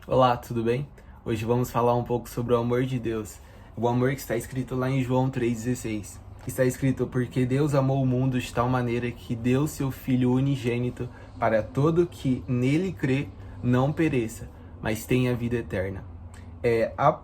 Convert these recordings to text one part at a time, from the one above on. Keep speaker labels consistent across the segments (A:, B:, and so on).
A: Olá, tudo bem? Hoje vamos falar um pouco sobre o amor de Deus. O amor que está escrito lá em João 3,16. Está escrito: porque Deus amou o mundo de tal maneira que deu seu Filho unigênito para todo que nele crê não pereça, mas tenha vida eterna. A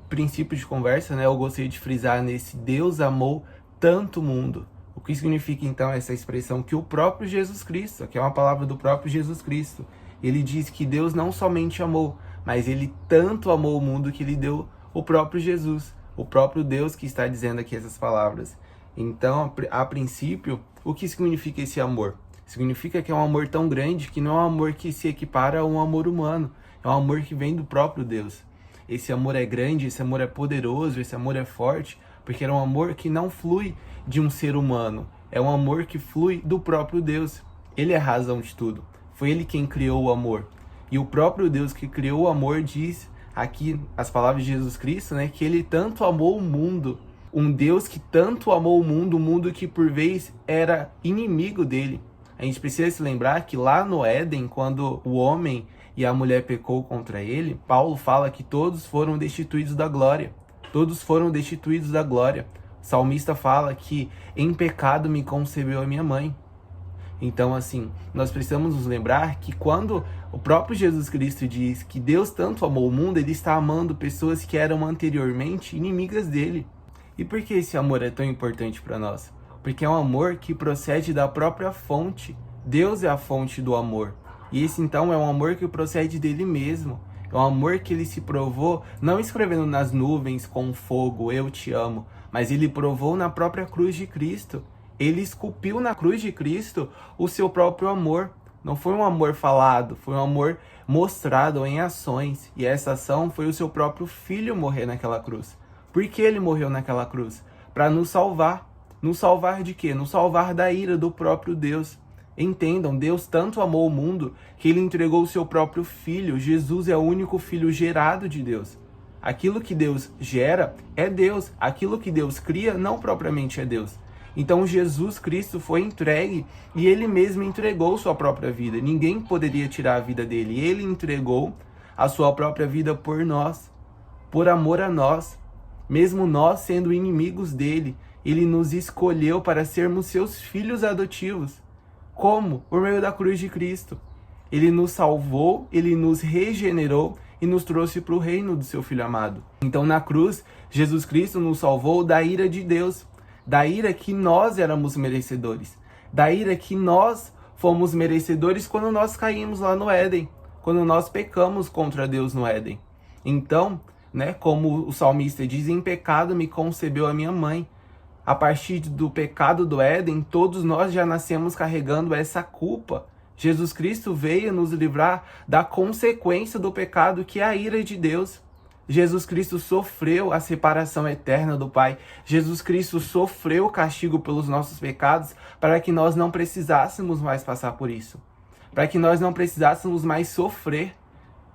A: princípio de conversa, eu gostaria de frisar nesse Deus amou tanto o mundo. O que significa então essa expressão? Que o próprio Jesus Cristo, que é uma palavra do próprio Jesus Cristo, ele diz que Deus não somente amou, mas ele tanto amou o mundo que ele deu o próprio Jesus, o próprio Deus que está dizendo aqui essas palavras. Então, a princípio, o que significa esse amor? Significa que é um amor tão grande que não é um amor que se equipara a um amor humano, é um amor que vem do próprio Deus. Esse amor é grande, esse amor é poderoso, esse amor é forte, porque é um amor que não flui de um ser humano, é um amor que flui do próprio Deus. Ele é a razão de tudo. Foi ele quem criou o amor. E o próprio Deus que criou o amor diz aqui as palavras de Jesus Cristo, que ele tanto amou o mundo. Um Deus que tanto amou o mundo que por vez era inimigo dele. A gente precisa se lembrar que lá no Éden, quando o homem e a mulher pecou contra ele, Paulo fala que todos foram destituídos da glória. Todos foram destituídos da glória. O salmista fala que em pecado me concebeu a minha mãe. Então, assim, nós precisamos nos lembrar que quando o próprio Jesus Cristo diz que Deus tanto amou o mundo, ele está amando pessoas que eram anteriormente inimigas dele. E por que esse amor é tão importante para nós? Porque é um amor que procede da própria fonte. Deus é a fonte do amor. E esse, então, é um amor que procede dele mesmo. É um amor que ele se provou, não escrevendo nas nuvens com fogo, eu te amo, mas ele provou na própria cruz de Cristo. Ele esculpiu na cruz de Cristo o seu próprio amor. Não foi um amor falado, foi um amor mostrado em ações. E essa ação foi o seu próprio filho morrer naquela cruz. Por que ele morreu naquela cruz? Para nos salvar. Nos salvar de quê? Nos salvar da ira do próprio Deus. Entendam, Deus tanto amou o mundo que ele entregou o seu próprio filho. Jesus é o único filho gerado de Deus. Aquilo que Deus gera é Deus. Aquilo que Deus cria não propriamente é Deus. Então Jesus Cristo foi entregue e ele mesmo entregou sua própria vida. Ninguém poderia tirar a vida dele. Ele entregou a sua própria vida por nós, por amor a nós. Mesmo nós sendo inimigos dele, ele nos escolheu para sermos seus filhos adotivos. Como? Por meio da cruz de Cristo. Ele nos salvou, ele nos regenerou e nos trouxe para o reino do seu Filho amado. Então, na cruz, Jesus Cristo nos salvou da ira de Deus, da ira que nós éramos merecedores, da ira que nós fomos merecedores quando nós caímos lá no Éden, quando nós pecamos contra Deus no Éden. Então, como o salmista diz, em pecado me concebeu a minha mãe. A partir do pecado do Éden, todos nós já nascemos carregando essa culpa. Jesus Cristo veio nos livrar da consequência do pecado, que é a ira de Deus. Jesus Cristo sofreu a separação eterna do Pai. Jesus Cristo sofreu o castigo pelos nossos pecados para que nós não precisássemos mais passar por isso. Para que nós não precisássemos mais sofrer.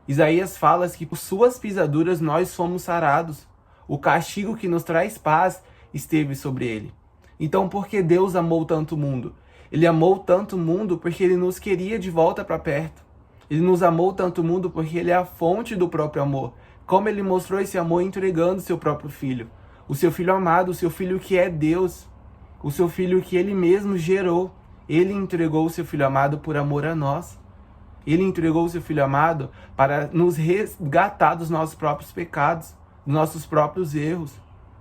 A: Isaías fala que por suas pisaduras nós fomos sarados. O castigo que nos traz paz esteve sobre ele. Então, por que Deus amou tanto o mundo? Ele amou tanto o mundo porque ele nos queria de volta para perto. Ele nos amou tanto o mundo porque ele é a fonte do próprio amor. Como ele mostrou esse amor entregando seu próprio filho. O seu filho amado, o seu filho que é Deus. O seu filho que ele mesmo gerou. Ele entregou o seu filho amado por amor a nós. Ele entregou o seu filho amado para nos resgatar dos nossos próprios pecados, dos nossos próprios erros,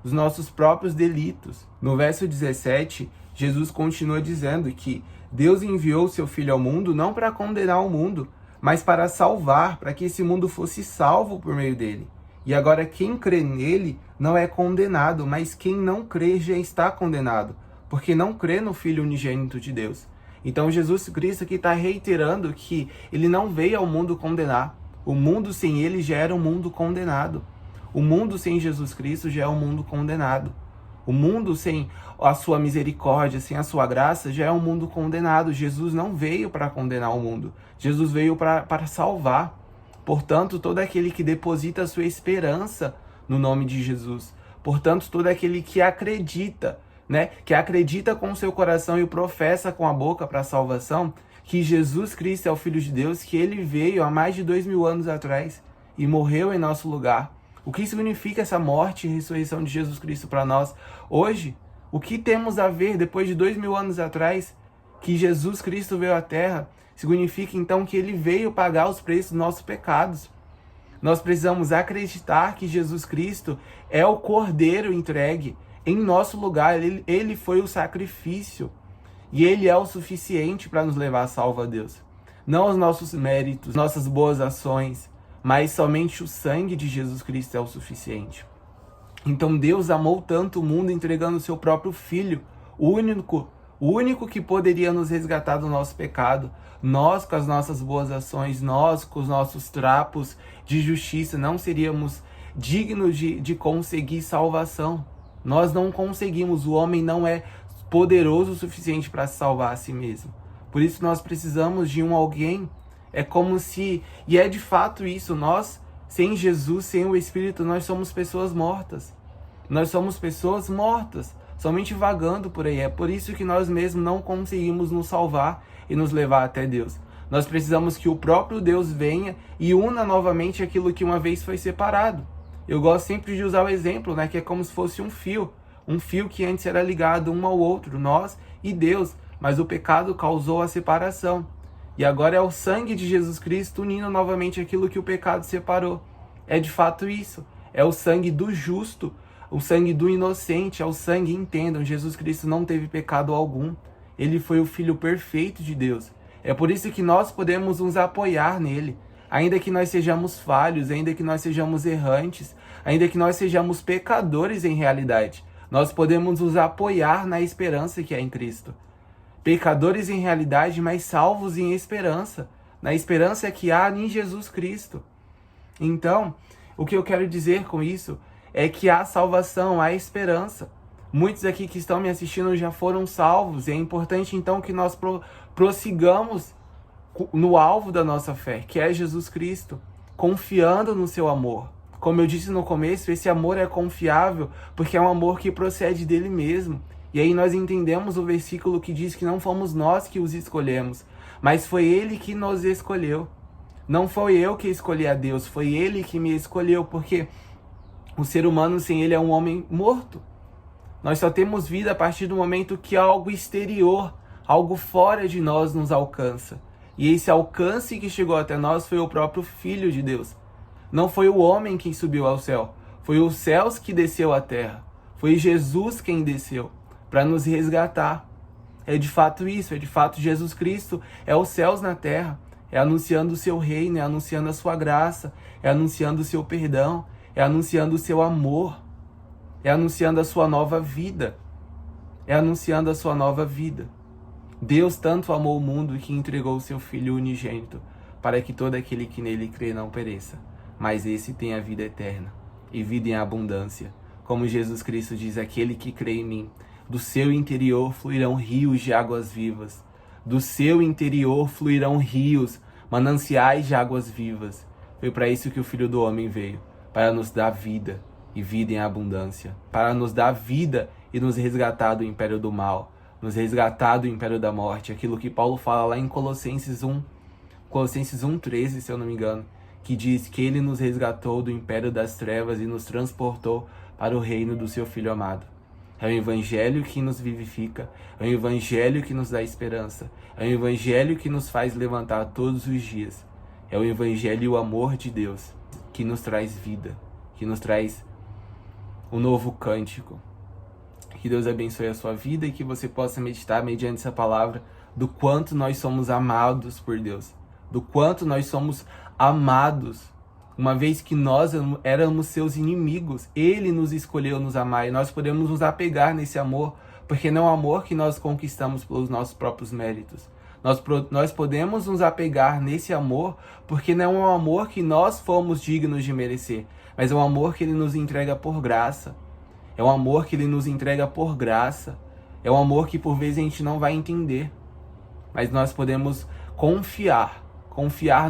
A: dos nossos próprios delitos. No verso 17, Jesus continua dizendo que Deus enviou o seu Filho ao mundo não para condenar o mundo, mas para salvar, para que esse mundo fosse salvo por meio dele. E agora quem crê nele não é condenado, mas quem não crê já está condenado, porque não crê no Filho unigênito de Deus. Então Jesus Cristo aqui está reiterando que ele não veio ao mundo condenar. O mundo sem ele já era um mundo condenado. O mundo sem Jesus Cristo já é um mundo condenado. O mundo sem a sua misericórdia, sem a sua graça, já é um mundo condenado. Jesus não veio para condenar o mundo. Jesus veio para salvar. Portanto, todo aquele que deposita a sua esperança no nome de Jesus. Portanto, todo aquele que acredita, que acredita com o seu coração e professa com a boca para a salvação, que Jesus Cristo é o Filho de Deus, que ele veio há mais de 2000 anos atrás. e morreu em nosso lugar. O que significa essa morte e ressurreição de Jesus Cristo para nós hoje? O que temos a ver depois de 2000 anos atrás que Jesus Cristo veio à Terra? Significa então que ele veio pagar os preços dos nossos pecados. Nós precisamos acreditar que Jesus Cristo é o Cordeiro entregue em nosso lugar. Ele foi o sacrifício e ele é o suficiente para nos levar a salvo a Deus. Não os nossos méritos, nossas boas ações, mas somente o sangue de Jesus Cristo é o suficiente. Então Deus amou tanto o mundo entregando o seu próprio Filho, o único que poderia nos resgatar do nosso pecado. Nós, com as nossas boas ações, nós, com os nossos trapos de justiça, não seríamos dignos de conseguir salvação. Nós não conseguimos, o homem não é poderoso o suficiente para se salvar a si mesmo. Por isso nós precisamos de alguém. É como se, e é de fato isso, nós, sem Jesus, sem o Espírito, nós somos pessoas mortas. Nós somos pessoas mortas, somente vagando por aí. É por isso que nós mesmos não conseguimos nos salvar e nos levar até Deus. Nós precisamos que o próprio Deus venha e una novamente aquilo que uma vez foi separado. Eu gosto sempre de usar o exemplo, né, que é como se fosse um fio que antes era ligado um ao outro, nós e Deus, mas o pecado causou a separação. E agora é o sangue de Jesus Cristo unindo novamente aquilo que o pecado separou. É de fato isso. É o sangue do justo, o sangue do inocente, é o sangue, entendam, Jesus Cristo não teve pecado algum. Ele foi o Filho perfeito de Deus. É por isso que nós podemos nos apoiar nele. Ainda que nós sejamos falhos, ainda que nós sejamos errantes, ainda que nós sejamos pecadores em realidade, nós podemos nos apoiar na esperança que é em Cristo. Pecadores em realidade, mas salvos em esperança. Na esperança que há em Jesus Cristo. Então, o que eu quero dizer com isso é que há salvação, há esperança. Muitos aqui que estão me assistindo já foram salvos. E é importante então que nós prossigamos no alvo da nossa fé, que é Jesus Cristo, confiando no seu amor. Como eu disse no começo, esse amor é confiável porque é um amor que procede dele mesmo. E aí nós entendemos o versículo que diz que não fomos nós que os escolhemos, mas foi ele que nos escolheu. Não foi eu que escolhi a Deus, foi ele que me escolheu, porque o ser humano sem ele é um homem morto. Nós só temos vida a partir do momento que algo exterior, algo fora de nós nos alcança. E esse alcance que chegou até nós foi o próprio Filho de Deus. Não foi o homem quem subiu ao céu, foi os céus que desceu à terra. Foi Jesus quem desceu para nos resgatar. É de fato isso, é de fato Jesus Cristo, é os céus na terra, é anunciando o seu reino, é anunciando a sua graça, é anunciando o seu perdão, é anunciando o seu amor, é anunciando a sua nova vida, é anunciando a sua nova vida. Deus tanto amou o mundo que entregou o seu Filho unigênito, para que todo aquele que nele crê não pereça, mas esse tenha vida eterna e vida em abundância. Como Jesus Cristo diz, aquele que crê em mim, do seu interior fluirão rios de águas vivas. Do seu interior fluirão rios, mananciais de águas vivas. Foi para isso que o Filho do Homem veio, para nos dar vida e vida em abundância, para nos dar vida e nos resgatar do império do mal, nos resgatar do império da morte, aquilo que Paulo fala lá em Colossenses 1:13, se eu não me engano, que diz que ele nos resgatou do império das trevas e nos transportou para o reino do seu Filho amado. É o Evangelho que nos vivifica, é o Evangelho que nos dá esperança, é o Evangelho que nos faz levantar todos os dias. É o Evangelho e o amor de Deus que nos traz vida, que nos traz um novo cântico. Que Deus abençoe a sua vida e que você possa meditar mediante essa palavra do quanto nós somos amados por Deus, do quanto nós somos amados. Uma vez que nós éramos seus inimigos, Ele nos escolheu nos amar e nós podemos nos apegar nesse amor, porque não é um amor que nós conquistamos pelos nossos próprios méritos. Nós podemos nos apegar nesse amor porque não é um amor que nós fomos dignos de merecer, mas é um amor que Ele nos entrega por graça. É um amor que Ele nos entrega por graça. É um amor que por vezes a gente não vai entender, mas nós podemos confiar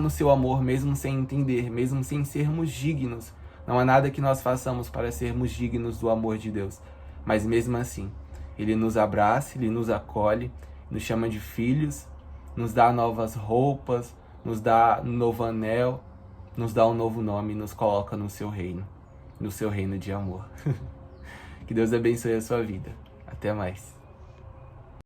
A: no seu amor, mesmo sem entender, mesmo sem sermos dignos. Não há nada que nós façamos para sermos dignos do amor de Deus. Mas mesmo assim, Ele nos abraça, Ele nos acolhe, nos chama de filhos, nos dá novas roupas, nos dá um novo anel, nos dá um novo nome e nos coloca no seu reino de amor. Que Deus abençoe a sua vida. Até mais.